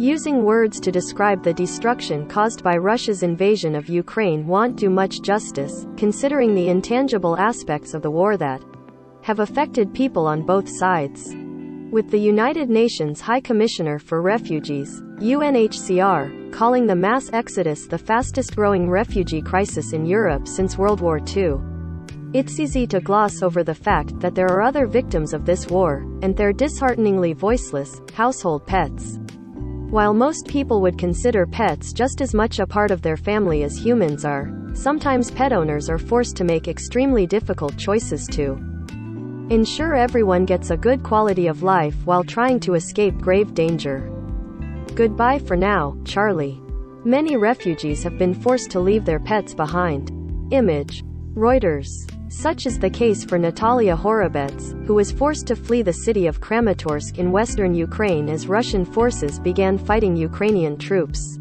Using words to describe the destruction caused by Russia's invasion of Ukraine won't do much justice, considering the intangible aspects of the war that have affected people on both sides. With the United Nations High Commissioner for Refugees, UNHCR, calling the mass exodus the fastest-growing refugee crisis in Europe since World War II. It's easy to gloss over the fact that there are other victims of this war, and they're dishearteningly voiceless, household pets. While most people would consider pets just as much a part of their family as humans are, sometimes pet owners are forced to make extremely difficult choices to ensure everyone gets a good quality of life while trying to escape grave danger. Goodbye for now, Charlie. Many refugees have been forced to leave their pets behind. Image. Reuters. Such is the case for Natalia Horobets, who was forced to flee the city of Kramatorsk in western Ukraine as Russian forces began fighting Ukrainian troops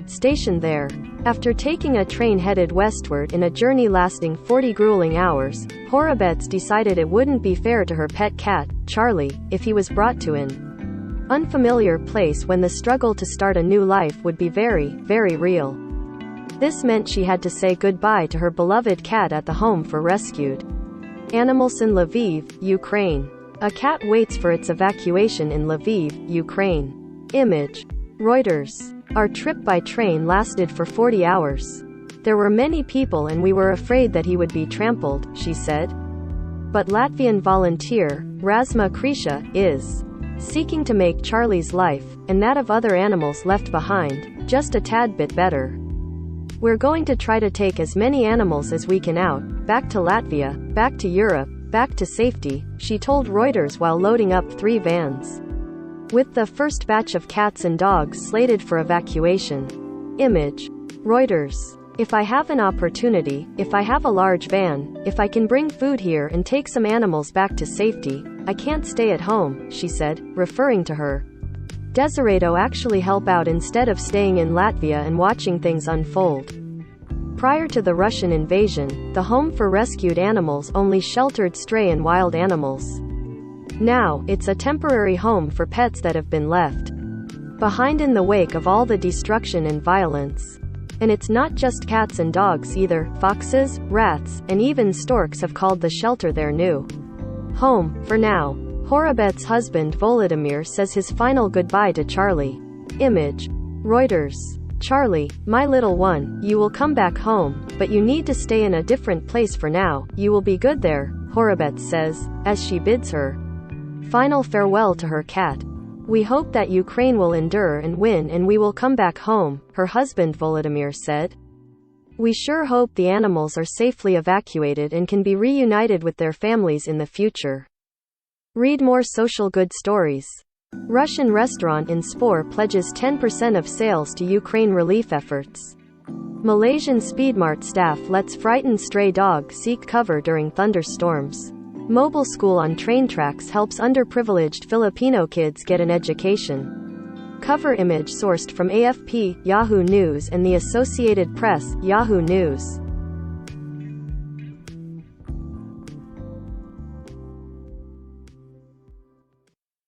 stationed there. After taking a train headed westward in a journey lasting 40 grueling hours, Horobets decided it wouldn't be fair to her pet cat, Charlie, if he was brought to an unfamiliar place when the struggle to start a new life would be very, very real. This meant she had to say goodbye to her beloved cat at the home for rescued animals in Lviv, Ukraine. A cat waits for its evacuation in Lviv, Ukraine. Image. Reuters. Our trip by train lasted for 40 hours. There were many people and we were afraid that he would be trampled, she said. But Latvian volunteer, Rasma Krisha, is seeking to make Charlie's life, and that of other animals left behind, just a tad bit better. We're going to try to take as many animals as we can out, back to Latvia, back to Europe, back to safety, she told Reuters while loading up 3 vans with the first batch of cats and dogs slated for evacuation. Image. Reuters. If I have an opportunity, if I have a large van, if I can bring food here and take some animals back to safety, I can't stay at home, she said, referring to her Deserato actually help out instead of staying in Latvia and watching things unfold. Prior to the Russian invasion, the home for rescued animals only sheltered stray and wild animals. Now, it's a temporary home for pets that have been left behind in the wake of all the destruction and violence. And it's not just cats and dogs either. Foxes, rats, and even storks have called the shelter their new home, for now. Horobets' husband Volodymyr says his final goodbye to Charlie. Image. Reuters. Charlie, my little one, you will come back home, but you need to stay in a different place for now. You will be good there, Horobets says, as she bids her final farewell to her cat. We hope that Ukraine will endure and win and we will come back home, her husband Volodymyr said. We sure hope the animals are safely evacuated and can be reunited with their families in the future. Read more social good stories. Russian restaurant in Spor pledges 10% of sales to Ukraine relief efforts. Malaysian Speedmart staff lets frightened stray dog seek cover during thunderstorms. Mobile school on train tracks helps underprivileged Filipino kids get an education. Cover image sourced from AFP, Yahoo News and the Associated Press, Yahoo News.